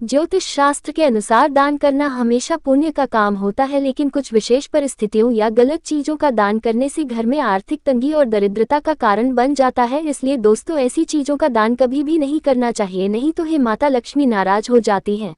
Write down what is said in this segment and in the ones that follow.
ज्योतिष शास्त्र के अनुसार दान करना हमेशा पुण्य का काम होता है, लेकिन कुछ विशेष परिस्थितियों या गलत चीजों का दान करने से घर में आर्थिक तंगी और दरिद्रता का कारण बन जाता है। इसलिए दोस्तों, ऐसी चीजों का दान कभी भी नहीं करना चाहिए, नहीं तो माता लक्ष्मी नाराज हो जाती है।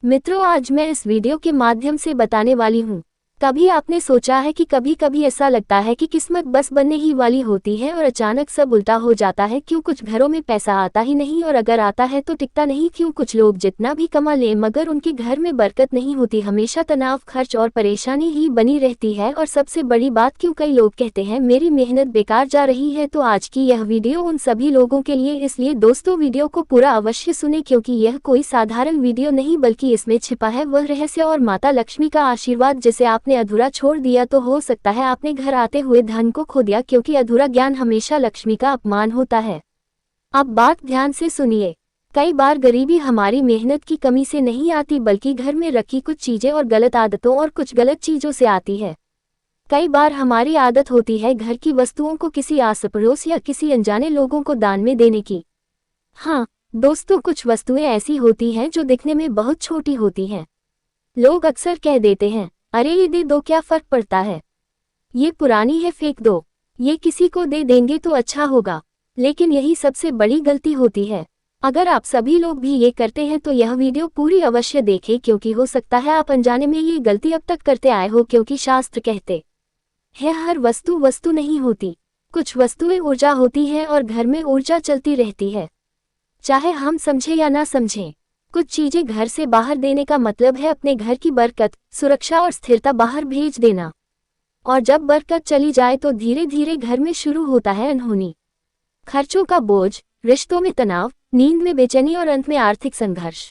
मित्रों, आज मैं इस वीडियो के माध्यम से बताने वाली हूँ, कभी आपने सोचा है कि कभी कभी ऐसा लगता है कि किस्मत बस बनने ही वाली होती है और अचानक सब उल्टा हो जाता है। क्यों कुछ घरों में पैसा आता ही नहीं, और अगर आता है तो टिकता नहीं। क्यों कुछ लोग जितना भी कमा लें मगर उनके घर में बरकत नहीं होती, हमेशा तनाव, खर्च और परेशानी ही बनी रहती है। और सबसे बड़ी बात, क्यों कई लोग कहते हैं मेरी मेहनत बेकार जा रही है। तो आज की यह वीडियो उन सभी लोगों के लिए, इसलिए दोस्तों वीडियो को पूरा अवश्य सुने, क्योंकि यह कोई साधारण वीडियो नहीं बल्कि इसमें छिपा है वह रहस्य और माता लक्ष्मी का आशीर्वाद जिसे आपने अधूरा छोड़ दिया तो हो सकता है आपने घर आते हुए धन को खो दिया, क्योंकि अधूरा ज्ञान हमेशा लक्ष्मी का अपमान होता है। अब बात ध्यान से सुनिए। कई बार गरीबी हमारी मेहनत की कमी से नहीं आती, बल्कि घर में रखी कुछ चीजें और गलत आदतों और कुछ गलत चीजों से आती है। कई बार हमारी आदत होती है घर की वस्तुओं को किसी आस पड़ोस या किसी अनजाने लोगों को दान में देने की। हाँ दोस्तों, कुछ वस्तुएं ऐसी होती हैं जो दिखने में बहुत छोटी होती हैं। लोग अक्सर कह देते हैं, अरे ये दे दो, क्या फर्क पड़ता है, ये पुरानी है, फेंक दो, ये किसी को दे देंगे तो अच्छा होगा। लेकिन यही सबसे बड़ी गलती होती है। अगर आप सभी लोग भी ये करते हैं तो यह वीडियो पूरी अवश्य देखें, क्योंकि हो सकता है आप अनजाने में ये गलती अब तक करते आए हो। क्योंकि शास्त्र कहते हैं हर वस्तु वस्तु नहीं होती, कुछ वस्तुएं ऊर्जा होती हैं और घर में ऊर्जा चलती रहती है, चाहे हम समझें या ना समझें। कुछ चीजें घर से बाहर देने का मतलब है अपने घर की बरकत, सुरक्षा और स्थिरता बाहर भेज देना। और जब बरकत चली जाए तो धीरे धीरे घर में शुरू होता है अनहोनी, खर्चों का बोझ, रिश्तों में तनाव, नींद में बेचैनी और अंत में आर्थिक संघर्ष।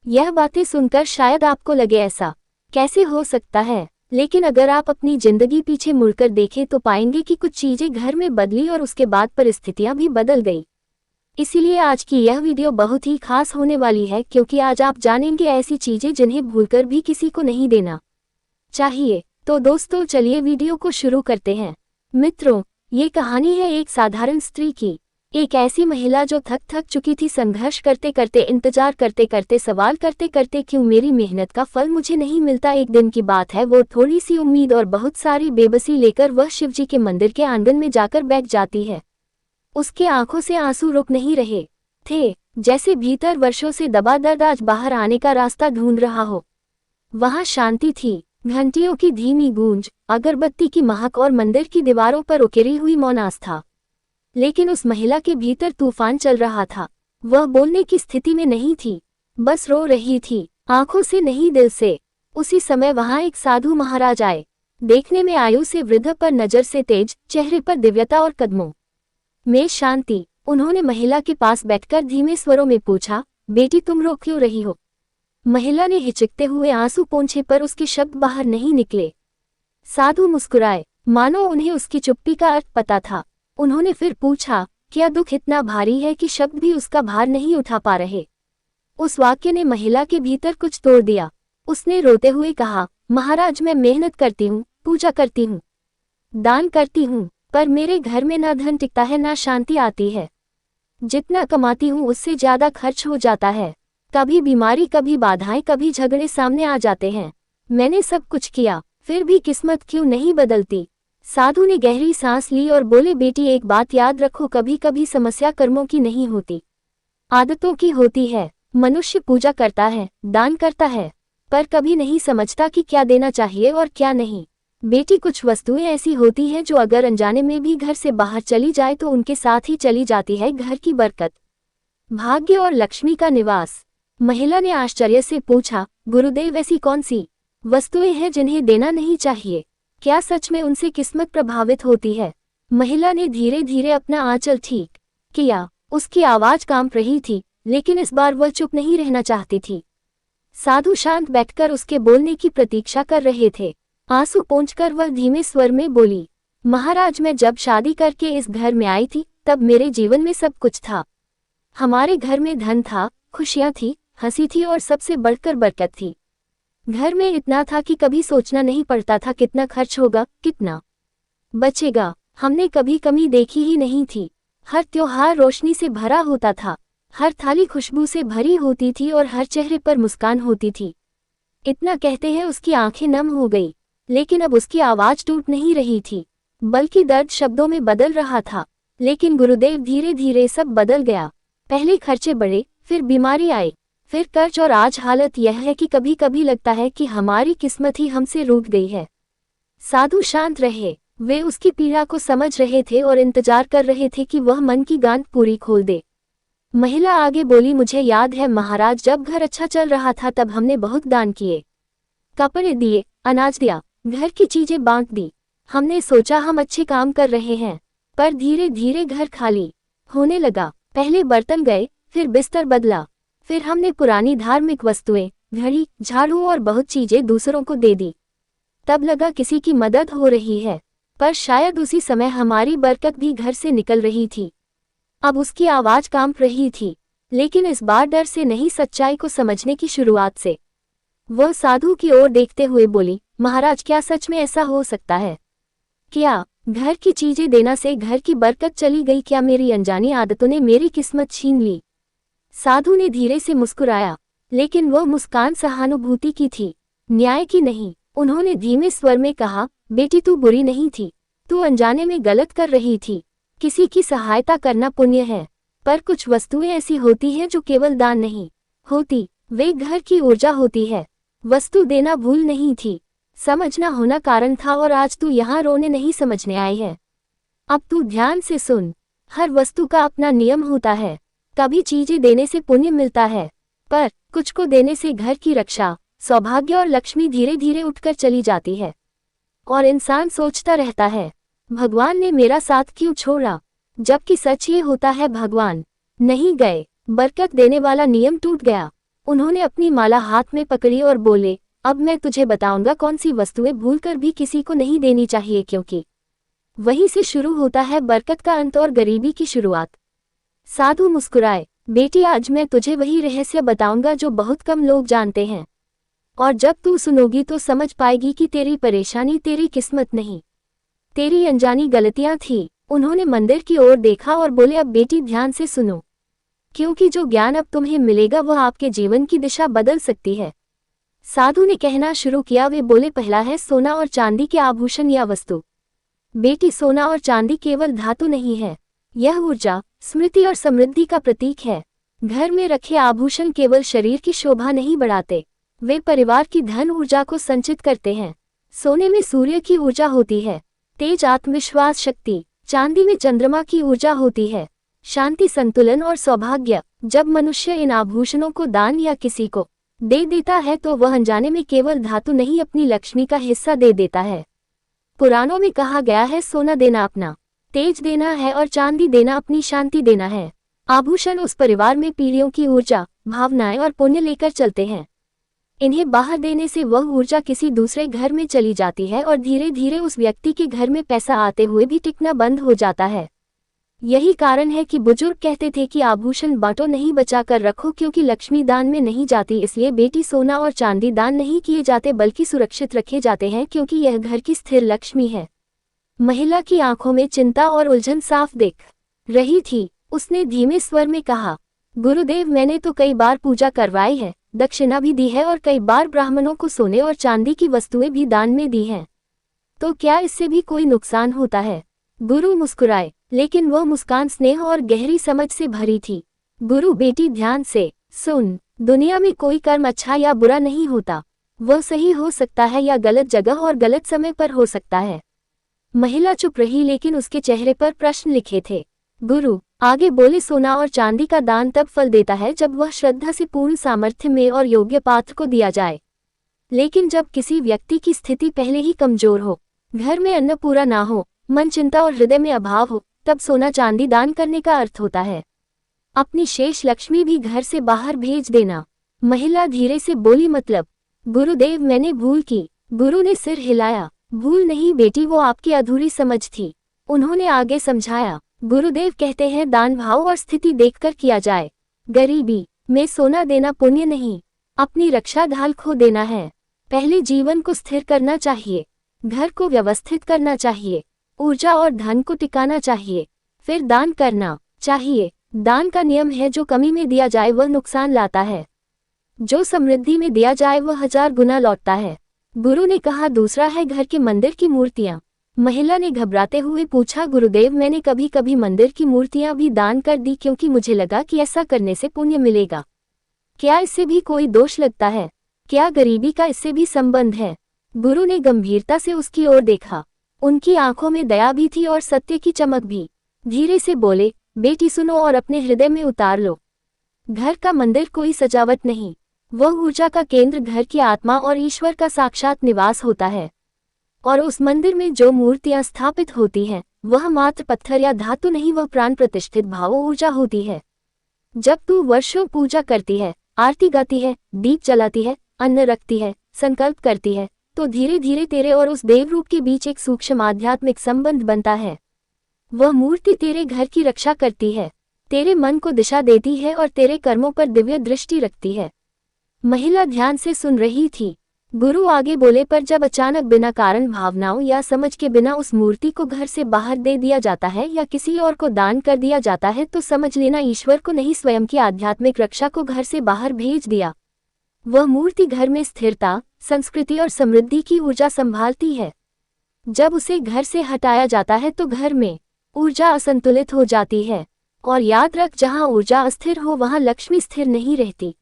यह बातें सुनकर शायद आपको लगे ऐसा कैसे हो सकता है, लेकिन अगर आप अपनी जिंदगी पीछे मुड़कर देखें तो पाएंगे कि कुछ चीजें घर में बदली और उसके बाद परिस्थितियां भी बदल गई। इसीलिए आज की यह वीडियो बहुत ही खास होने वाली है, क्योंकि आज आप जानेंगे ऐसी चीजें जिन्हें भूलकर भी किसी को नहीं देना चाहिए। तो दोस्तों चलिए वीडियो को शुरू करते हैं। मित्रों, ये कहानी है एक साधारण स्त्री की। एक ऐसी महिला जो थक चुकी थी, संघर्ष करते करते, इंतजार करते करते, सवाल करते करते, क्यों मेरी मेहनत का फल मुझे नहीं मिलता। एक दिन की बात है, वो थोड़ी सी उम्मीद और बहुत सारी बेबसी लेकर वह शिवजी के मंदिर के आंगन में जाकर बैठ जाती है। उसके आंखों से आंसू रुक नहीं रहे थे, जैसे भीतर वर्षों से दबा दर्द आज बाहर आने का रास्ता ढूंढ रहा हो। वहां शांति थी, घंटियों की धीमी गूंज, अगरबत्ती की महक और मंदिर की दीवारों पर उकेरी हुई मौन आस्था। लेकिन उस महिला के भीतर तूफान चल रहा था। वह बोलने की स्थिति में नहीं थी, बस रो रही थी, आंखों से नहीं दिल से। उसी समय वहां एक साधु महाराज आए। देखने में आयु से वृद्ध, पर नजर से तेज, चेहरे पर दिव्यता और कदमों में शांति। उन्होंने महिला के पास बैठकर धीमे स्वरों में पूछा, बेटी तुम रो क्यों रही हो। महिला ने हिचकते हुए आंसू पोंछे, पर उसके शब्द बाहर नहीं निकले। साधु मुस्कुराए, मानो उन्हें उसकी चुप्पी का अर्थ पता था। उन्होंने फिर पूछा, क्या दुख इतना भारी है कि शब्द भी उसका भार नहीं उठा पा रहे। उस वाक्य ने महिला के भीतर कुछ तोड़ दिया। उसने रोते हुए कहा, महाराज मैं मेहनत करती हूँ, पूजा करती हूँ, दान करती हूँ, पर मेरे घर में ना धन टिकता है ना शांति आती है। जितना कमाती हूँ उससे ज्यादा खर्च हो जाता है। कभी बीमारी, कभी बाधाएं, कभी झगड़े सामने आ जाते हैं। मैंने सब कुछ किया, फिर भी किस्मत क्यों नहीं बदलती। साधु ने गहरी सांस ली और बोले, बेटी एक बात याद रखो, कभी कभी समस्या कर्मों की नहीं होती, आदतों की होती है। मनुष्य पूजा करता है, दान करता है, पर कभी नहीं समझता कि क्या देना चाहिए और क्या नहीं। बेटी कुछ वस्तुएं ऐसी होती हैं जो अगर अनजाने में भी घर से बाहर चली जाए तो उनके साथ ही चली जाती है घर की बरकत, भाग्य और लक्ष्मी का निवास। महिला ने आश्चर्य से पूछा, गुरुदेव ऐसी कौन सी वस्तुएं हैं जिन्हें देना नहीं चाहिए, क्या सच में उनसे किस्मत प्रभावित होती है। महिला ने धीरे धीरे अपना आंचल ठीक किया। उसकी आवाज कांप रही थी, लेकिन इस बार वह चुप नहीं रहना चाहती थी। साधु शांत बैठकर उसके बोलने की प्रतीक्षा कर रहे थे। आंसू पोंछकर वह धीमे स्वर में बोली, महाराज मैं जब शादी करके इस घर में आई थी तब मेरे जीवन में सब कुछ था। हमारे घर में धन था, खुशियां थी, हंसी थी और सबसे बढ़कर बरकत थी। घर में इतना था कि कभी सोचना नहीं पड़ता था कितना खर्च होगा, कितना बचेगा। हमने कभी कमी देखी ही नहीं थी। हर त्योहार रोशनी से भरा होता था। हर थाली खुशबू से भरी होती थी और हर चेहरे पर मुस्कान होती थी। इतना कहते हैं उसकी आंखें नम हो गई, लेकिन अब उसकी आवाज टूट नहीं रही थी, बल्कि दर्द शब्दों में बदल रहा था। लेकिन गुरुदेव, धीरे धीरे सब बदल गया। पहले खर्चे बढ़े, फिर बीमारी आई, फिर कर्ज, और आज हालत यह है कि कभी कभी लगता है कि हमारी किस्मत ही हमसे रूठ गई है। साधु शांत रहे। वे उसकी पीड़ा को समझ रहे थे और इंतजार कर रहे थे कि वह मन की गांठ पूरी खोल दे। महिला आगे बोली, मुझे याद है महाराज, जब घर अच्छा चल रहा था तब हमने बहुत दान किए, कपड़े दिए, अनाज दिया, घर की चीजें बांट दी। हमने सोचा हम अच्छे काम कर रहे हैं, पर धीरे धीरे घर खाली होने लगा। पहले बर्तन गए, फिर बिस्तर बदला, फिर हमने पुरानी धार्मिक वस्तुएं, घड़ी, झाड़ू और बहुत चीजें दूसरों को दे दी। तब लगा किसी की मदद हो रही है, पर शायद उसी समय हमारी बरकत भी घर से निकल रही थी। अब उसकी आवाज कांप रही थी, लेकिन इस बार डर से नहीं, सच्चाई को समझने की शुरुआत से। वह साधु की ओर देखते हुए बोली, महाराज, क्या सच में ऐसा हो सकता है? क्या घर की चीजें देना से घर की बरकत चली गई? क्या मेरी अनजानी आदतों ने मेरी किस्मत छीन ली? साधु ने धीरे से मुस्कुराया, लेकिन वह मुस्कान सहानुभूति की थी, न्याय की नहीं। उन्होंने धीमे स्वर में कहा, बेटी, तू बुरी नहीं थी, तू अनजाने में गलत कर रही थी। किसी की सहायता करना पुण्य है, पर कुछ वस्तुएं ऐसी होती हैं जो केवल दान नहीं होती, वे घर की ऊर्जा होती है। वस्तु देना भूल नहीं थी, समझना होना कारण था, और आज तू यहाँ रोने नहीं समझने आई है। अब तू ध्यान से सुन, हर वस्तु का अपना नियम होता है। कभी चीजें देने से पुण्य मिलता है, पर कुछ को देने से घर की रक्षा, सौभाग्य और लक्ष्मी धीरे धीरे उठकर चली जाती है। और इंसान सोचता रहता है, भगवान ने मेरा साथ क्यों छोड़ा, जबकि सच ये होता है भगवान नहीं गए, बरकत देने वाला नियम टूट गया। उन्होंने अपनी माला हाथ में पकड़ी और बोले, अब मैं तुझे बताऊंगा कौन सी वस्तुएं भूलकर भी किसी को नहीं देनी चाहिए, क्योंकि वहीं से शुरू होता है बरकत का अंत और गरीबी की शुरुआत। साधु मुस्कुराए, बेटी, आज मैं तुझे वही रहस्य बताऊंगा जो बहुत कम लोग जानते हैं, और जब तू सुनोगी तो समझ पाएगी कि तेरी परेशानी तेरी किस्मत नहीं, तेरी अनजानी गलतियां थी। उन्होंने मंदिर की ओर देखा और बोले, अब बेटी ध्यान से सुनो, क्योंकि जो ज्ञान अब तुम्हें मिलेगा वह आपके जीवन की दिशा बदल सकती है। साधु ने कहना शुरू किया। वे बोले, पहला है सोना और चांदी के आभूषण या वस्तु। बेटी, सोना और चांदी केवल धातु नहीं है, यह ऊर्जा, स्मृति और समृद्धि का प्रतीक है। घर में रखे आभूषण केवल शरीर की शोभा नहीं बढ़ाते, वे परिवार की धन ऊर्जा को संचित करते हैं। सोने में सूर्य की ऊर्जा होती है, तेज, आत्मविश्वास, शक्ति। चांदी में चंद्रमा की ऊर्जा होती है, शांति, संतुलन और सौभाग्य। जब मनुष्य इन आभूषणों को दान या किसी को दे देता है तो वह अनजाने में केवल धातु नहीं, अपनी लक्ष्मी का हिस्सा दे देता है। पुराणों में कहा गया है, सोना देना अपना तेज देना है और चांदी देना अपनी शांति देना है। आभूषण उस परिवार में पीढ़ियों की ऊर्जा, भावनाएं और पुण्य लेकर चलते हैं। इन्हें बाहर देने से वह ऊर्जा किसी दूसरे घर में चली जाती है और धीरे धीरे उस व्यक्ति के घर में पैसा आते हुए भी टिकना बंद हो जाता है। यही कारण है कि बुजुर्ग कहते थे कि आभूषण बांटो नहीं, बचा कर रखो, क्योंकि लक्ष्मी दान में नहीं जाती। इसलिए बेटी, सोना और चांदी दान नहीं किए जाते बल्कि सुरक्षित रखे जाते हैं, क्योंकि यह घर की स्थिर लक्ष्मी है। महिला की आंखों में चिंता और उलझन साफ दिख रही थी। उसने धीमे स्वर में कहा, गुरुदेव, मैंने तो कई बार पूजा करवाई है, दक्षिणा भी दी है और कई बार ब्राह्मणों को सोने और चांदी की वस्तुएं भी दान में दी हैं। तो क्या इससे भी कोई नुकसान होता है? गुरु मुस्कुराए, लेकिन वह मुस्कान स्नेह और गहरी समझ से भरी थी। गुरु, बेटी ध्यान से सुन, दुनिया में कोई कर्म अच्छा या बुरा नहीं होता, वह सही हो सकता है या गलत जगह और गलत समय पर हो सकता है। महिला चुप रही, लेकिन उसके चेहरे पर प्रश्न लिखे थे। गुरु आगे बोले, सोना और चांदी का दान तब फल देता है जब वह श्रद्धा से पूर्ण सामर्थ्य में और योग्य पात्र को दिया जाए। लेकिन जब किसी व्यक्ति की स्थिति पहले ही कमजोर हो, घर में अन्न पूरा ना हो, मन चिंता और हृदय में अभाव हो, तब सोना चांदी दान करने का अर्थ होता है अपनी शेष लक्ष्मी भी घर से बाहर भेज देना। महिला धीरे से बोली, मतलब? गुरुदेव, मैंने भूल की। गुरु ने सिर हिलाया, भूल नहीं बेटी, वो आपकी अधूरी समझ थी। उन्होंने आगे समझाया, गुरुदेव कहते हैं दान भाव और स्थिति देखकर किया जाए। गरीबी में सोना देना पुण्य नहीं, अपनी रक्षा ढाल खो देना है। पहले जीवन को स्थिर करना चाहिए, घर को व्यवस्थित करना चाहिए, ऊर्जा और धन को टिकाना चाहिए, फिर दान करना चाहिए। दान का नियम है, जो कमी में दिया जाए वह नुकसान लाता है, जो समृद्धि में दिया जाए वह 1000 गुना लौटता है। गुरु ने कहा, दूसरा है घर के मंदिर की मूर्तियां। महिला ने घबराते हुए पूछा, गुरुदेव मैंने कभी कभी मंदिर की मूर्तियां भी दान कर दी, क्योंकि मुझे लगा कि ऐसा करने से पुण्य मिलेगा। क्या इससे भी कोई दोष लगता है? क्या गरीबी का इससे भी संबंध है? गुरु ने गंभीरता से उसकी ओर देखा। उनकी आंखों में दया भी थी और सत्य की चमक भी। धीरे से बोले, बेटी सुनो और अपने हृदय में उतार लो। घर का मंदिर कोई सजावट नहीं, वह ऊर्जा का केंद्र, घर की आत्मा और ईश्वर का साक्षात निवास होता है। और उस मंदिर में जो मूर्तियां स्थापित होती हैं, वह मात्र पत्थर या धातु नहीं, वह प्राण प्रतिष्ठित भाव ऊर्जा होती है। जब तू वर्षों पूजा करती है, आरती गाती है, दीप जलाती है, अन्न रखती है, संकल्प करती है, तो धीरे धीरे तेरे और उस देवरूप के बीच एक सूक्ष्म आध्यात्मिक संबंध बनता है। वह मूर्ति तेरे घर की रक्षा करती है, तेरे मन को दिशा देती है और तेरे कर्मों पर दिव्य दृष्टि रखती है। महिला ध्यान से सुन रही थी। गुरु आगे बोले, पर जब अचानक बिना कारण, भावनाओं या समझ के बिना उस मूर्ति को घर से बाहर दे दिया जाता है या किसी और को दान कर दिया जाता है, तो समझ लेना ईश्वर को नहीं, स्वयं की आध्यात्मिक रक्षा को घर से बाहर भेज दिया। वह मूर्ति घर में स्थिरता, संस्कृति और समृद्धि की ऊर्जा संभालती है। जब उसे घर से हटाया जाता है तो घर में ऊर्जा असंतुलित हो जाती है। और याद रख, जहां ऊर्जा अस्थिर हो वहां लक्ष्मी स्थिर नहीं रहती।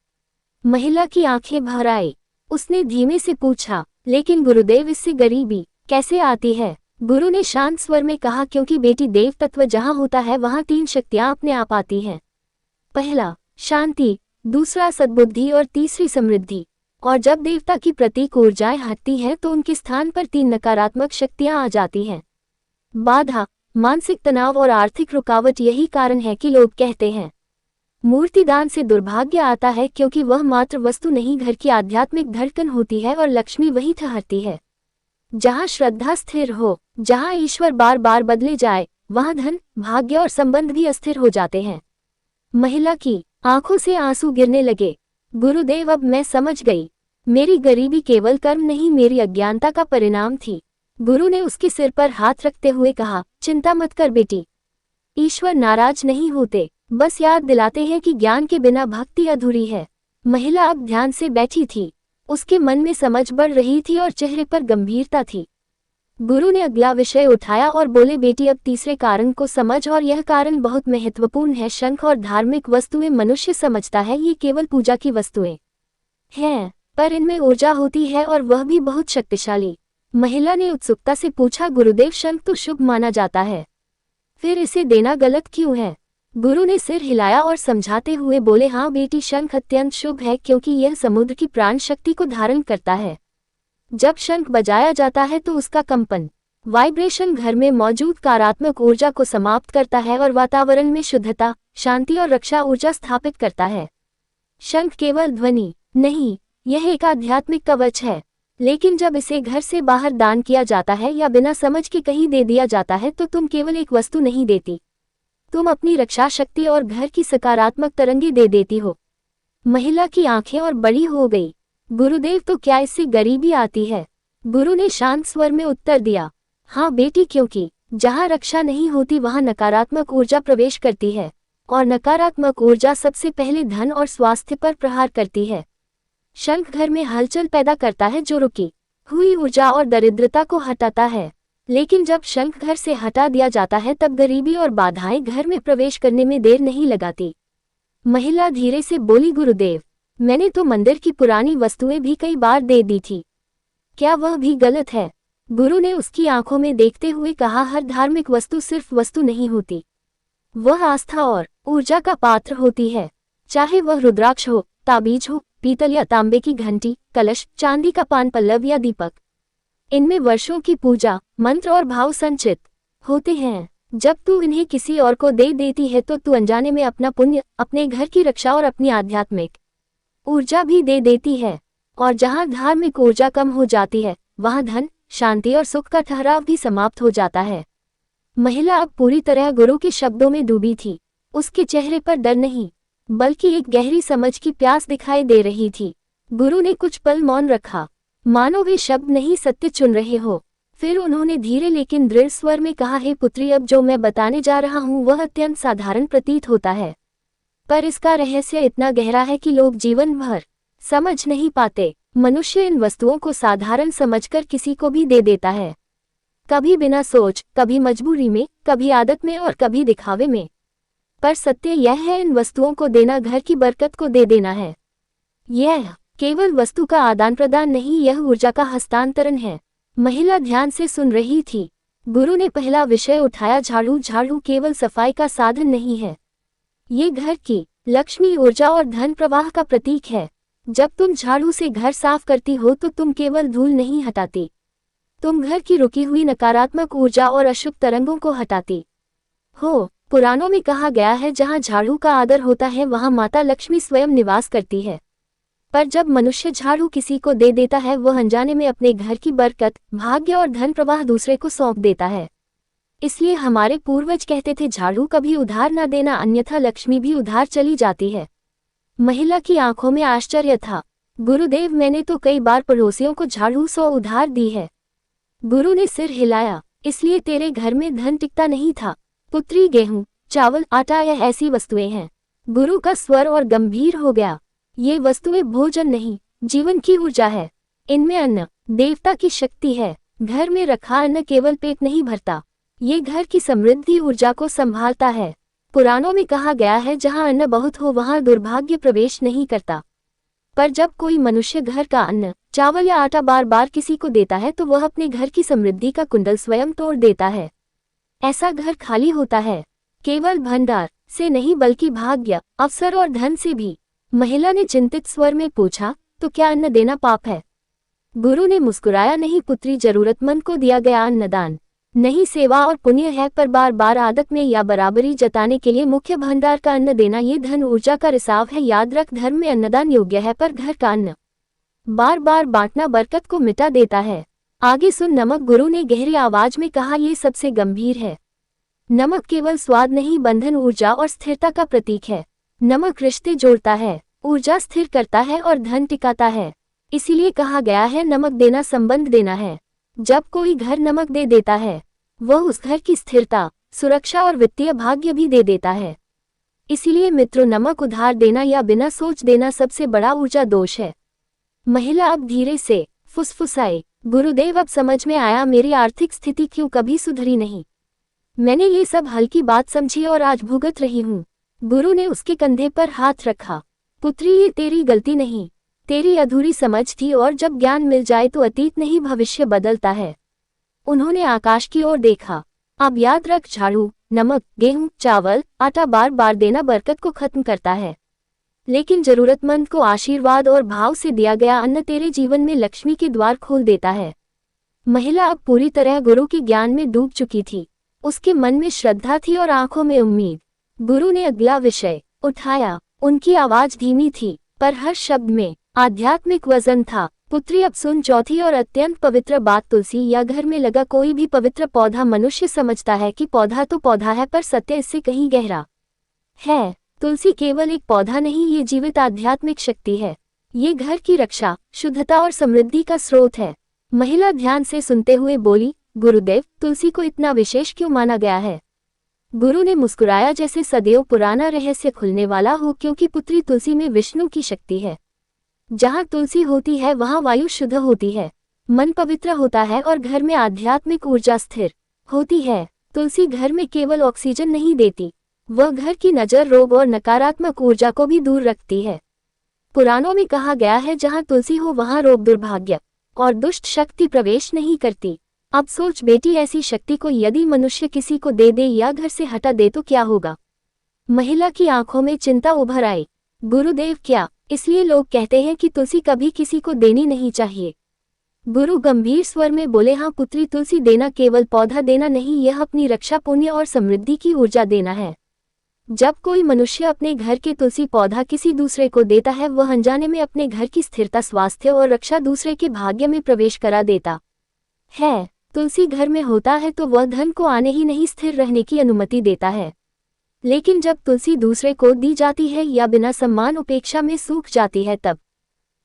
महिला की आंखें भर आई। उसने धीमे से पूछा, लेकिन गुरुदेव इससे गरीबी कैसे आती है? गुरु ने शांत स्वर में कहा, क्योंकि बेटी देव तत्व जहां होता है वहां 3 शक्तियां अपने आप आती हैं। पहला शांति, दूसरा सद्बुद्धि और तीसरी समृद्धि। और जब देवता की प्रतीक ऊर्जाएं हटती हैं तो उनके स्थान पर 3 नकारात्मक शक्तियां आ जाती हैं। बाधा, मानसिक तनाव और आर्थिक रुकावट। यही कारण है कि लोग कहते हैं मूर्तिदान से दुर्भाग्य आता है, क्योंकि वह मात्र वस्तु नहीं, घर की आध्यात्मिक धड़कन होती है और लक्ष्मी वहीं ठहरती है। जहां श्रद्धा स्थिर हो, जहां ईश्वर बार बार बदले जाए, वहां धन, भाग्य और संबंध भी अस्थिर हो जाते हैं। महिला की आंखों से आंसू गिरने लगे। गुरुदेव, अब मैं समझ गई। मेरी गरीबी केवल कर्म नहीं, मेरी अज्ञानता का परिणाम थी। गुरु ने उसके सिर पर हाथ रखते हुए कहा, चिंता मत कर बेटी, ईश्वर नाराज नहीं होते, बस याद दिलाते हैं कि ज्ञान के बिना भक्ति अधूरी है। महिला अब ध्यान से बैठी थी। उसके मन में समझ बढ़ रही थी और चेहरे पर गंभीरता थी। गुरु ने अगला विषय उठाया और बोले, बेटी अब तीसरे कारण को समझ, और यह कारण बहुत महत्वपूर्ण है। शंख और धार्मिक वस्तुएं मनुष्य समझता है ये केवल पूजा की वस्तुएं हैं, पर इनमें ऊर्जा होती है और वह भी बहुत शक्तिशाली। महिला ने उत्सुकता से पूछा, गुरुदेव शंख तो शुभ माना जाता है, फिर इसे देना गलत क्यों है? गुरु ने सिर हिलाया और समझाते हुए बोले, हाँ बेटी, शंख अत्यंत शुभ है, क्योंकि यह समुद्र की प्राण शक्ति को धारण करता है। जब शंख बजाया जाता है तो उसका कंपन, वाइब्रेशन घर में मौजूद नकारात्मक ऊर्जा को समाप्त करता है और वातावरण में शुद्धता, शांति और रक्षा ऊर्जा स्थापित करता है। शंख केवल ध्वनि नहीं, यह एक आध्यात्मिक कवच है। लेकिन जब इसे घर से बाहर दान किया जाता है या बिना समझ के कहीं दे दिया जाता है, तो तुम केवल एक वस्तु नहीं देती, तुम अपनी रक्षा शक्ति और घर की सकारात्मक तरंगे दे देती हो। महिला की आंखें और बड़ी हो गई। गुरुदेव, तो क्या इससे गरीबी आती है? गुरु ने शांत स्वर में उत्तर दिया, हाँ बेटी, क्योंकि जहाँ रक्षा नहीं होती वहाँ नकारात्मक ऊर्जा प्रवेश करती है, और नकारात्मक ऊर्जा सबसे पहले धन और स्वास्थ्य पर प्रहार करती है। शंख घर में हलचल पैदा करता है, जो रुकी हुई ऊर्जा और दरिद्रता को हटाता है। लेकिन जब शंख घर से हटा दिया जाता है, तब गरीबी और बाधाएं घर में प्रवेश करने में देर नहीं लगाती। महिला धीरे से बोली, गुरुदेव, मैंने तो मंदिर की पुरानी वस्तुएं भी कई बार दे दी थी, क्या वह भी गलत है? गुरु ने उसकी आंखों में देखते हुए कहा, हर धार्मिक वस्तु सिर्फ वस्तु नहीं होती, वह आस्था और ऊर्जा का पात्र होती है। चाहे वह रुद्राक्ष हो, ताबीज हो, पीतल या तांबे की घंटी, कलश, चांदी का पान पल्लव या दीपक, इनमें वर्षों की पूजा, मंत्र और भाव संचित होते हैं। जब तू इन्हें किसी और को दे देती है तो तू अनजाने में अपना पुण्य, अपने घर की रक्षा और अपनी आध्यात्मिक ऊर्जा भी दे देती है। और जहां धार्मिक ऊर्जा कम हो जाती है, वहां धन, शांति और सुख का ठहराव भी समाप्त हो जाता है। महिला अब पूरी तरह गुरु के शब्दों में डूबी थी। उसके चेहरे पर डर नहीं, बल्कि एक गहरी समझ की प्यास दिखाई दे रही थी। गुरु ने कुछ पल मौन रखा, मानो वे शब्द नहीं सत्य चुन रहे हो। फिर उन्होंने धीरे लेकिन दृढ़ स्वर में कहा, हे पुत्री, अब जो मैं बताने जा रहा हूँ वह अत्यंत साधारण प्रतीत होता है, पर इसका रहस्य इतना गहरा है कि लोग जीवन भर समझ नहीं पाते। मनुष्य इन वस्तुओं को साधारण समझकर किसी को भी दे देता है, कभी बिना सोच, कभी मजबूरी में, कभी आदत में और कभी दिखावे में। पर सत्य यह है, इन वस्तुओं को देना घर की बरकत को दे देना है। यह केवल वस्तु का आदान प्रदान नहीं, यह ऊर्जा का हस्तांतरण है। महिला ध्यान से सुन रही थी। गुरु ने पहला विषय उठाया, झाड़ू। झाड़ू केवल सफाई का साधन नहीं है, ये घर की लक्ष्मी, ऊर्जा और धन प्रवाह का प्रतीक है। जब तुम झाड़ू से घर साफ करती हो तो तुम केवल धूल नहीं हटाती, तुम घर की रुकी हुई नकारात्मक ऊर्जा और अशुभ तरंगों को हटाती हो। पुराणों में कहा गया है, जहाँ झाड़ू का आदर होता है वहाँ माता लक्ष्मी स्वयं निवास करती है। पर जब मनुष्य झाड़ू किसी को दे देता है, वह अनजाने में अपने घर की बरकत, भाग्य और धन प्रवाह दूसरे को सौंप देता है। इसलिए हमारे पूर्वज कहते थे, झाड़ू कभी उधार न देना, अन्यथा लक्ष्मी भी उधार चली जाती है। महिला की आंखों में आश्चर्य था। गुरुदेव, मैंने तो कई बार पड़ोसियों को झाड़ू सौ उधार दी है। गुरु ने सिर हिलाया, इसलिए तेरे घर में धन टिकता नहीं था। पुत्री, गेहूं, चावल, आटा यह ऐसी वस्तुएं हैं। गुरु का स्वर और गंभीर हो गया। ये वस्तुएं भोजन नहीं, जीवन की ऊर्जा है। इनमें अन्न देवता की शक्ति है। घर में रखा अन्न केवल पेट नहीं भरता, ये घर की समृद्धि ऊर्जा को संभालता है। पुराणों में कहा गया है, जहाँ अन्न बहुत हो वहाँ दुर्भाग्य प्रवेश नहीं करता। पर जब कोई मनुष्य घर का अन्न, चावल या आटा बार बार किसी को देता है तो वह अपने घर की समृद्धि का कुंडल स्वयं तोड़ देता है। ऐसा घर खाली होता है, केवल भंडार से नहीं बल्कि भाग्य, अवसर और धन से भी। महिला ने चिंतित स्वर में पूछा, तो क्या अन्न देना पाप है? गुरु ने मुस्कुराया, नहीं पुत्री, जरूरतमंद को दिया गया अन्नदान नहीं सेवा और पुण्य है, पर बार बार आदत में या बराबरी जताने के लिए मुख्य भंडार का अन्न देना ये धन ऊर्जा का रिसाव है। याद रख, धर्म में अन्नदान योग्य है, पर घर का अन्न बार बार बांटना बरकत को मिटा देता है। आगे सुन नमक, गुरु ने गहरी आवाज में कहा, ये सबसे गंभीर है। नमक केवल स्वाद नहीं, बंधन, ऊर्जा और स्थिरता का प्रतीक है। नमक रिश्ते जोड़ता है, ऊर्जा स्थिर करता है और धन टिकाता है। इसीलिए कहा गया है, नमक देना संबंध देना है। जब कोई घर नमक दे देता है, वह उस घर की स्थिरता, सुरक्षा और वित्तीय भाग्य भी दे देता है। इसीलिए मित्रों, नमक उधार देना या बिना सोच देना सबसे बड़ा ऊर्जा दोष है। महिला अब धीरे से फुसफुसाई, गुरुदेव, अब समझ में आया, मेरी आर्थिक स्थिति क्यों कभी सुधरी नहीं। मैंने ये सब हल्की बात समझी और आज भुगत रही हूँ। गुरु ने उसके कंधे पर हाथ रखा। पुत्री, ये तेरी गलती नहीं, तेरी अधूरी समझ थी, और जब ज्ञान मिल जाए तो अतीत नहीं भविष्य बदलता है। उन्होंने आकाश की ओर देखा। अब याद रख, झाड़ू, नमक, गेहूं, चावल, आटा बार बार देना बरकत को खत्म करता है, लेकिन जरूरतमंद को आशीर्वाद और भाव से दिया गया अन्न तेरे जीवन में लक्ष्मी के द्वार खोल देता है। महिला अब पूरी तरह गुरु के ज्ञान में डूब चुकी थी। उसके मन में श्रद्धा थी और आंखों में उम्मीद। गुरु ने अगला विषय उठाया। उनकी आवाज धीमी थी, पर हर शब्द में आध्यात्मिक वजन था। पुत्री, अब सुन चौथी और अत्यंत पवित्र बात। तुलसी या घर में लगा कोई भी पवित्र पौधा, मनुष्य समझता है कि पौधा तो पौधा है, पर सत्य इससे कहीं गहरा है। तुलसी केवल एक पौधा नहीं, ये जीवित आध्यात्मिक शक्ति है। ये घर की रक्षा, शुद्धता और समृद्धि का स्रोत है। महिला ध्यान से सुनते हुए बोली, गुरुदेव, तुलसी को इतना विशेष क्यों माना गया है? गुरु ने मुस्कुराया, जैसे सदैव पुराना रहस्य खुलने वाला हो। क्योंकि पुत्री, तुलसी में विष्णु की शक्ति है। जहाँ तुलसी होती है वहाँ वायु शुद्ध होती है, मन पवित्र होता है और घर में आध्यात्मिक ऊर्जा स्थिर होती है। तुलसी घर में केवल ऑक्सीजन नहीं देती, वह घर की नजर, रोग और नकारात्मक ऊर्जा को भी दूर रखती है। पुराणों में कहा गया है, जहाँ तुलसी हो वहाँ रोग, दुर्भाग्य और दुष्ट शक्ति प्रवेश नहीं करती। अब सोच बेटी, ऐसी शक्ति को यदि मनुष्य किसी को दे दे या घर से हटा दे तो क्या होगा? महिला की आंखों में चिंता उभर आई। गुरुदेव, क्या इसलिए लोग कहते हैं कि तुलसी कभी किसी को देनी नहीं चाहिए? गुरु गंभीर स्वर में बोले, हाँ पुत्री, तुलसी देना केवल पौधा देना नहीं, यह अपनी रक्षा, पुण्य और समृद्धि की ऊर्जा देना है। जब कोई मनुष्य अपने घर के तुलसी पौधा किसी दूसरे को देता है, वह अनजाने में अपने घर की स्थिरता, स्वास्थ्य और रक्षा दूसरे के भाग्य में प्रवेश करा देता है। तुलसी घर में होता है तो वह धन को आने ही नहीं, स्थिर रहने की अनुमति देता है। लेकिन जब तुलसी दूसरे को दी जाती है या बिना सम्मान, उपेक्षा में सूख जाती है, तब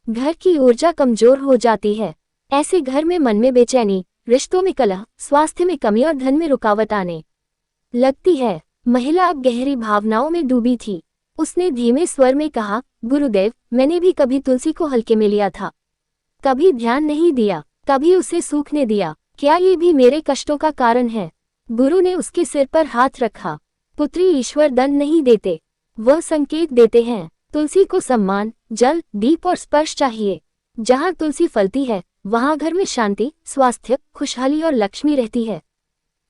घर की ऊर्जा कमजोर हो जाती है। ऐसे घर में मन में बेचैनी, रिश्तों में कलह, स्वास्थ्य में कमी और धन में रुकावट आने लगती है। महिला अब गहरी भावनाओं में डूबी थी। उसने धीमे स्वर में कहा, गुरुदेव, मैंने भी कभी तुलसी को हल्के में लिया था, कभी ध्यान नहीं दिया, कभी उसे सूखने दिया। क्या ये भी मेरे कष्टों का कारण है? गुरु ने उसके सिर पर हाथ रखा। पुत्री, ईश्वर दंड नहीं देते, वह संकेत देते हैं। तुलसी को सम्मान, जल, दीप और स्पर्श चाहिए। जहाँ तुलसी फलती है वहाँ घर में शांति, स्वास्थ्य, खुशहाली और लक्ष्मी रहती है।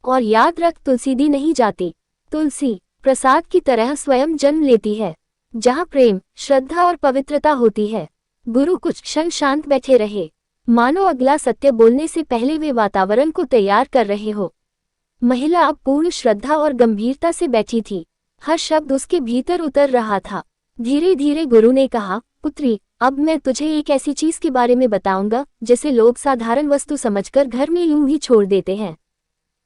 और याद रख, तुलसी दी नहीं जाती, तुलसी प्रसाद की तरह स्वयं जन्म लेती है। जहाँ प्रेम, श्रद्धा और पवित्रता होती है। गुरु कुछ क्षण शांत बैठे रहे, मानो अगला सत्य बोलने से पहले वे वातावरण को तैयार कर रहे हो। महिला अब पूर्ण श्रद्धा और गंभीरता से बैठी थी। हर शब्द उसके भीतर उतर रहा था। धीरे धीरे गुरु ने कहा, पुत्री, अब मैं तुझे एक ऐसी चीज के बारे में बताऊंगा जिसे लोग साधारण वस्तु समझकर घर में यूं ही छोड़ देते हैं,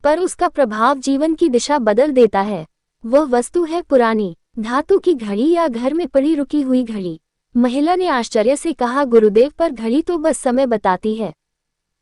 पर उसका प्रभाव जीवन की दिशा बदल देता है। वह वस्तु है पुरानी धातु की घड़ी या घर में पड़ी रुकी हुई घड़ी। महिला ने आश्चर्य से कहा, गुरुदेव, पर घड़ी तो बस समय बताती है,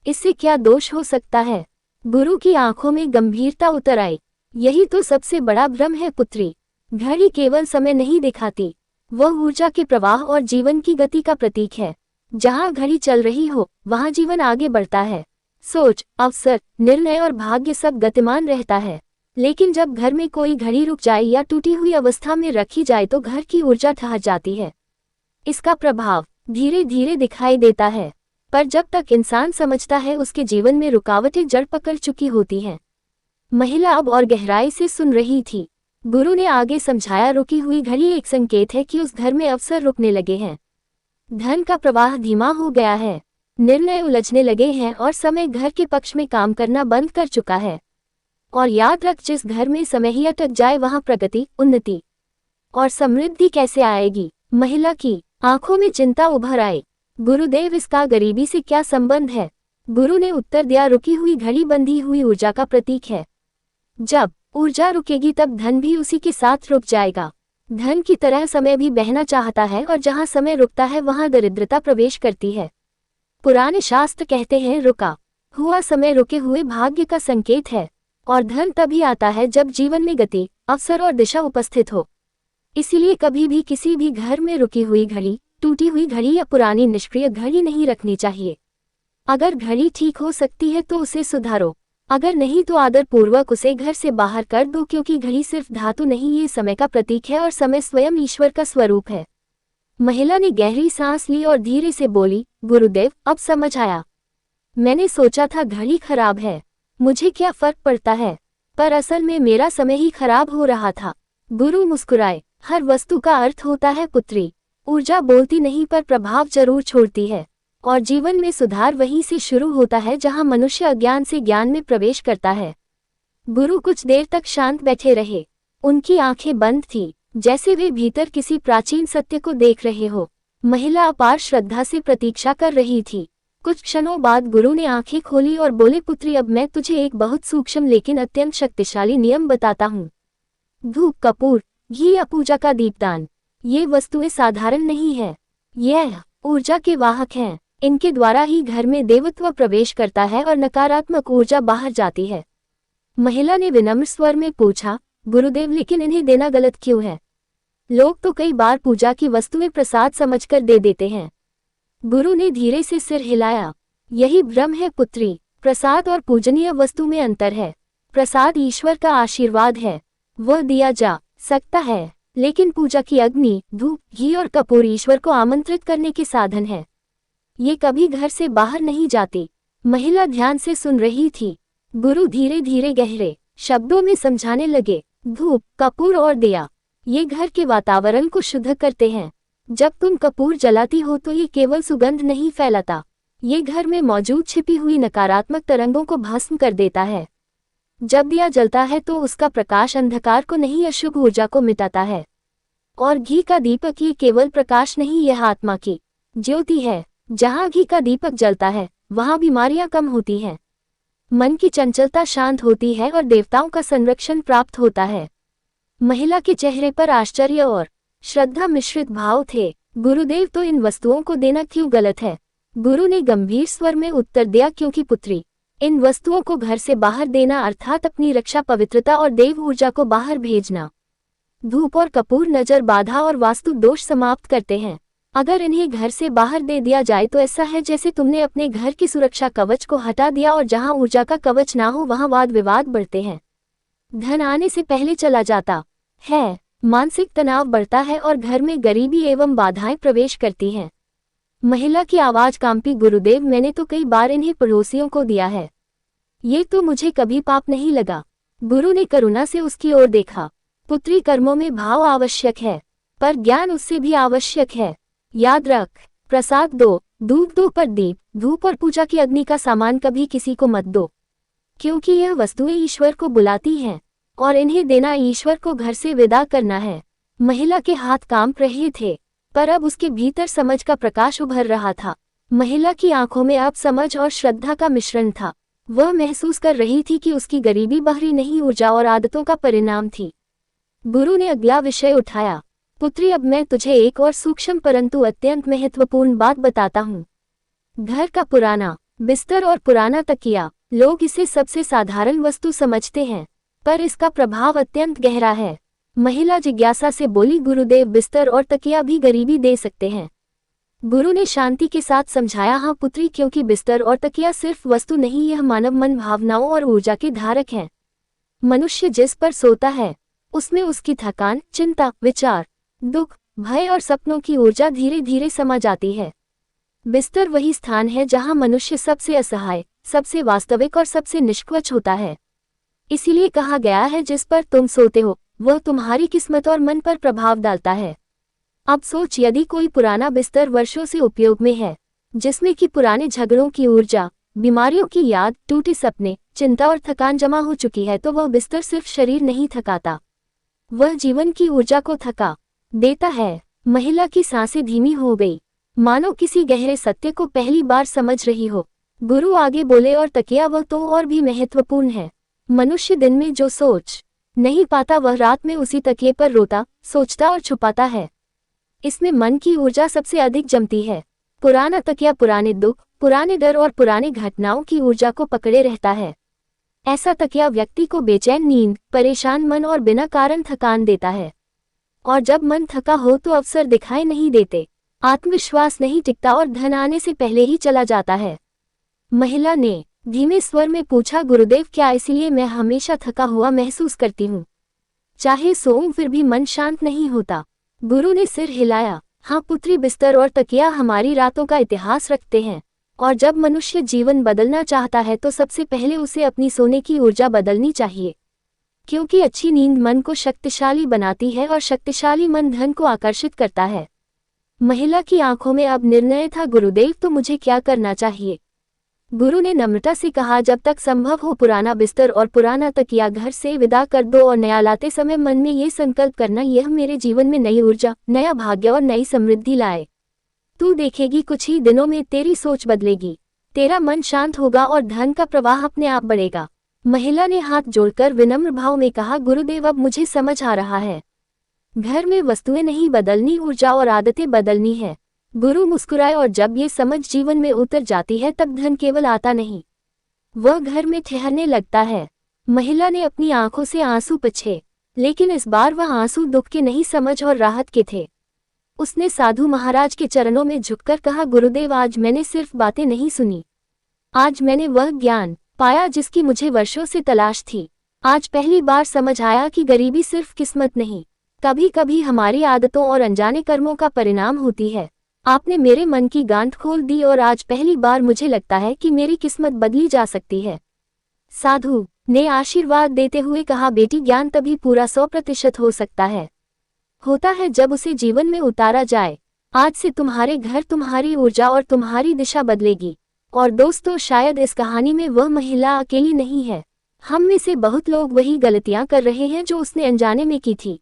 इससे क्या दोष हो सकता है? गुरु की आंखों में गंभीरता उतर आई। यही तो सबसे बड़ा भ्रम है पुत्री। घड़ी केवल समय नहीं दिखाती, वह ऊर्जा के प्रवाह और जीवन की गति का प्रतीक है। जहाँ घड़ी चल रही हो वहाँ जीवन आगे बढ़ता है। सोच, अवसर, निर्णय और भाग्य सब गतिमान रहता है। लेकिन जब घर में कोई घड़ी रुक जाए या टूटी हुई अवस्था में रखी जाए तो घर की ऊर्जा ठहर जाती है। इसका प्रभाव धीरे धीरे दिखाई देता है, पर जब तक इंसान समझता है उसके जीवन में रुकावटें जड़ पकड़ चुकी होती हैं। महिला अब और गहराई से सुन रही थी। गुरु ने आगे समझाया, रुकी हुई घड़ी एक संकेत है कि उस घर में अवसर रुकने लगे हैं, धन का प्रवाह धीमा हो गया है, निर्णय उलझने लगे हैं और समय घर के पक्ष में काम करना बंद कर चुका है। और याद रख, जिस घर में समय ही अटक जाए वहां प्रगति, उन्नति और समृद्धि कैसे आएगी? महिला की आंखों में चिंता उभर आई। गुरुदेव, इसका गरीबी से क्या संबंध है? गुरु ने उत्तर दिया, रुकी हुई घड़ी बंधी हुई ऊर्जा का प्रतीक है। जब ऊर्जा रुकेगी तब धन भी उसी के साथ रुक जाएगा। धन की तरह समय भी बहना चाहता है और जहां समय रुकता है वहां दरिद्रता प्रवेश करती है। पुराने शास्त्र कहते हैं, रुका हुआ समय रुके हुए भाग्य का संकेत है, और धन तभी आता है जब जीवन में गति, अवसर और दिशा उपस्थित हो। इसीलिए कभी भी किसी भी घर में रुकी हुई घड़ी, टूटी हुई घड़ी या पुरानी निष्क्रिय घड़ी नहीं रखनी चाहिए। अगर घड़ी ठीक हो सकती है तो उसे सुधारो, अगर नहीं तो आदर पूर्वक उसे घर से बाहर कर दो, क्योंकि घड़ी सिर्फ धातु नहीं, ये समय का प्रतीक है और समय स्वयं ईश्वर का स्वरूप है। महिला ने गहरी सांस ली और धीरे से बोली, गुरुदेव, अब समझ आया। मैंने सोचा था घड़ी खराब है, मुझे क्या फर्क पड़ता है, पर असल में मेरा समय ही खराब हो रहा था। गुरु मुस्कुराए, हर वस्तु का अर्थ होता है पुत्री। ऊर्जा बोलती नहीं पर प्रभाव जरूर छोड़ती है, और जीवन में सुधार वहीं से शुरू होता है जहां मनुष्य अज्ञान से ज्ञान में प्रवेश करता है। गुरु कुछ देर तक शांत बैठे रहे। उनकी आंखें बंद थीं, जैसे वे भीतर किसी प्राचीन सत्य को देख रहे हो। महिला अपार श्रद्धा से प्रतीक्षा कर रही थी। कुछ क्षणों बाद गुरु ने आंखें खोली और बोले, पुत्री, अब मैं तुझे एक बहुत सूक्ष्म लेकिन अत्यंत शक्तिशाली नियम बताता हूँ। धूप, कपूर, घी या पूजा का दीपदान, ये वस्तुएं साधारण नहीं है, यह ऊर्जा के वाहक हैं। इनके द्वारा ही घर में देवत्व प्रवेश करता है और नकारात्मक ऊर्जा बाहर जाती है। महिला ने विनम्र स्वर में पूछा, गुरुदेव, लेकिन इन्हें देना गलत क्यों है? लोग तो कई बार पूजा की वस्तुएं प्रसाद समझकर दे देते हैं। गुरु ने धीरे से सिर हिलाया। यही भ्रम है पुत्री, प्रसाद और पूजनीय वस्तु में अंतर है। प्रसाद ईश्वर का आशीर्वाद है, वह दिया जा सकता है, लेकिन पूजा की अग्नि, धूप, घी और कपूर ईश्वर को आमंत्रित करने के साधन है। ये कभी घर से बाहर नहीं जाती। महिला ध्यान से सुन रही थी। गुरु धीरे धीरे गहरे शब्दों में समझाने लगे, धूप, कपूर और दिया, ये घर के वातावरण को शुद्ध करते हैं। जब तुम कपूर जलाती हो तो ये केवल सुगंध नहीं फैलाता, ये घर में मौजूद छिपी हुई नकारात्मक तरंगों को भस्म कर देता है। जब दिया जलता है तो उसका प्रकाश अंधकार को नहीं, अशुभ ऊर्जा को मिटाता है। और घी का दीपक, ये केवल प्रकाश नहीं, यह आत्मा की ज्योति है। जहाँ घी का दीपक जलता है वहाँ बीमारियां कम होती हैं, मन की चंचलता शांत होती है और देवताओं का संरक्षण प्राप्त होता है। महिला के चेहरे पर आश्चर्य और श्रद्धा मिश्रित भाव थे। गुरुदेव, तो इन वस्तुओं को देना क्यों गलत है? गुरु ने गंभीर स्वर में उत्तर दिया, क्योंकि पुत्री, इन वस्तुओं को घर से बाहर देना अर्थात अपनी रक्षा, पवित्रता और देव ऊर्जा को बाहर भेजना। धूप और कपूर नजर बाधा और वास्तु दोष समाप्त करते हैं। अगर इन्हें घर से बाहर दे दिया जाए तो ऐसा है जैसे तुमने अपने घर की सुरक्षा कवच को हटा दिया, और जहां ऊर्जा का कवच ना हो वहां वाद विवाद बढ़ते हैं। धन आने से पहले चला जाता है, मानसिक तनाव बढ़ता है और घर में गरीबी एवं बाधाएं प्रवेश करती हैं। महिला की आवाज कांपी, गुरुदेव मैंने तो कई बार इन्हें पड़ोसियों को दिया है, ये तो मुझे कभी पाप नहीं लगा। गुरु ने करुणा से उसकी ओर देखा। पुत्री, कर्मों में भाव आवश्यक है पर ज्ञान उससे भी आवश्यक है। याद रख, प्रसाद दो, दूध दो पर दीप, धूप और पूजा की अग्नि का सामान कभी किसी को मत दो, क्योंकि यह वस्तुएं ईश्वर को बुलाती हैं और इन्हें देना ईश्वर को घर से विदा करना है। महिला के हाथ कांप रहे थे पर अब उसके भीतर समझ का प्रकाश उभर रहा था। महिला की आंखों में अब समझ और श्रद्धा का मिश्रण था। वह महसूस कर रही थी कि उसकी गरीबी बाहरी नहीं, ऊर्जा और आदतों का परिणाम थी। गुरु ने अगला विषय उठाया। पुत्री, अब मैं तुझे एक और सूक्ष्म परंतु अत्यंत महत्वपूर्ण बात बताता हूँ। घर का पुराना बिस्तर और पुराना तकिया, लोग इसे सबसे साधारण वस्तु समझते हैं पर इसका प्रभाव अत्यंत गहरा है। महिला जिज्ञासा से बोली, गुरुदेव बिस्तर और तकिया भी गरीबी दे सकते हैं? गुरु ने शांति के साथ समझाया, हाँ पुत्री, क्योंकि बिस्तर और तकिया सिर्फ वस्तु नहीं, यह मानव मन, भावनाओं और ऊर्जा के धारक हैं। मनुष्य जिस पर सोता है उसमें उसकी थकान, चिंता, विचार, दुख, भय और सपनों की ऊर्जा धीरे धीरे समा जाती है। बिस्तर वही स्थान है जहां मनुष्य सबसे असहाय, सबसे वास्तविक और सबसे निष्कपट होता है। इसीलिए कहा गया है, जिस पर तुम सोते हो वह तुम्हारी किस्मत और मन पर प्रभाव डालता है। अब सोच, यदि कोई पुराना बिस्तर वर्षों से उपयोग में है, जिसमें कि पुराने झगड़ों की ऊर्जा, बीमारियों की याद, टूटे सपने, चिंता और थकान जमा हो चुकी है, तो वह बिस्तर सिर्फ शरीर नहीं थकाता, वह जीवन की ऊर्जा को थका देता है। महिला की सांसें धीमी हो गई, मानो किसी गहरे सत्य को पहली बार समझ रही हो। गुरु आगे बोले, और तकिया वह तो और भी महत्वपूर्ण है। मनुष्य दिन में जो सोच नहीं पाता वह रात में उसी तकिए पर रोता, सोचता और छुपाता है। इसमें मन की ऊर्जा सबसे अधिक जमती है। पुराना तकिया पुराने दुख, पुराने डर और पुरानी घटनाओं की ऊर्जा को पकड़े रहता है। ऐसा तकिया व्यक्ति को बेचैन नींद, परेशान मन और बिना कारण थकान देता है। और जब मन थका हो तो अवसर दिखाई नहीं देते, आत्मविश्वास नहीं टिकता और धन आने से पहले ही चला जाता है। महिला ने धीमे स्वर में पूछा, गुरुदेव क्या इसलिए मैं हमेशा थका हुआ महसूस करती हूँ? चाहे सोऊं फिर भी मन शांत नहीं होता। गुरु ने सिर हिलाया। हाँ पुत्री, बिस्तर और तकिया हमारी रातों का इतिहास रखते हैं, और जब मनुष्य जीवन बदलना चाहता है तो सबसे पहले उसे अपनी सोने की ऊर्जा बदलनी चाहिए, क्योंकि अच्छी नींद मन को शक्तिशाली बनाती है और शक्तिशाली मन धन को आकर्षित करता है। महिला की आंखों में अब निर्णय था, गुरुदेव तो मुझे क्या करना चाहिए? गुरु ने नम्रता से कहा, जब तक संभव हो पुराना बिस्तर और पुराना तकिया घर से विदा कर दो और नया लाते समय मन में ये संकल्प करना, यह मेरे जीवन में नई ऊर्जा, नया भाग्य और नई समृद्धि लाए। तू देखेगी कुछ ही दिनों में तेरी सोच बदलेगी, तेरा मन शांत होगा और धन का प्रवाह अपने आप बढ़ेगा। महिला ने हाथ जोड़कर विनम्र भाव में कहा, गुरुदेव अब मुझे समझ आ रहा है, घर में वस्तुएं नहीं बदलनी, ऊर्जा और आदतें बदलनी है। गुरु मुस्कुराए, और जब ये समझ जीवन में उतर जाती है तब धन केवल आता नहीं, वह घर में ठहरने लगता है। महिला ने अपनी आंखों से आंसू पोंछे, लेकिन इस बार वह आंसू दुख के नहीं, समझ और राहत के थे। उसने साधु महाराज के चरणों में झुककर कहा, गुरुदेव आज मैंने सिर्फ बातें नहीं सुनी, आज मैंने वह ज्ञान पाया जिसकी मुझे वर्षों से तलाश थी। आज पहली बार समझ आया कि गरीबी सिर्फ किस्मत नहीं, कभी कभी हमारी आदतों और अनजाने कर्मों का परिणाम होती है। आपने मेरे मन की गांठ खोल दी और आज पहली बार मुझे लगता है कि मेरी किस्मत बदली जा सकती है। साधु ने आशीर्वाद देते हुए कहा, बेटी ज्ञान तभी पूरा 100% हो सकता है, होता है जब उसे जीवन में उतारा जाए। आज से तुम्हारे घर, तुम्हारी ऊर्जा और तुम्हारी दिशा बदलेगी। और दोस्तों, शायद इस कहानी में वह महिला अकेली नहीं है। हम में से बहुत लोग वही गलतियां कर रहे हैं जो उसने अनजाने में की थी।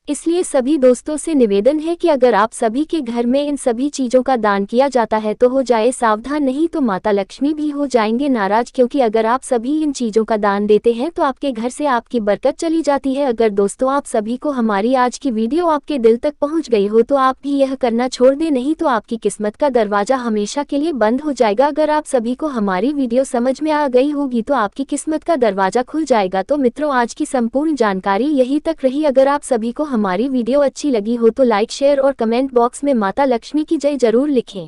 इसलिए सभी दोस्तों से निवेदन है कि अगर आप सभी के घर में इन सभी चीजों का दान किया जाता है तो हो जाए सावधान, नहीं तो माता लक्ष्मी भी हो जाएंगे नाराज, क्योंकि अगर आप सभी इन चीजों का दान देते हैं तो आपके घर से आपकी बरकत चली जाती है। अगर दोस्तों आप सभी को हमारी आज की वीडियो आपके दिल तक पहुंच गई हो तो आप भी यह करना छोड़ दें, नहीं तो आपकी किस्मत का दरवाजा हमेशा के लिए बंद हो जाएगा। अगर आप सभी को हमारी वीडियो समझ में आ गई होगी तो आपकी किस्मत का दरवाजा खुल जाएगा। तो मित्रों, आज की संपूर्ण जानकारी यही तक रही। अगर आप सभी को हमारी वीडियो अच्छी लगी हो तो लाइक, शेयर और कमेंट बॉक्स में माता लक्ष्मी की जय जरूर लिखें।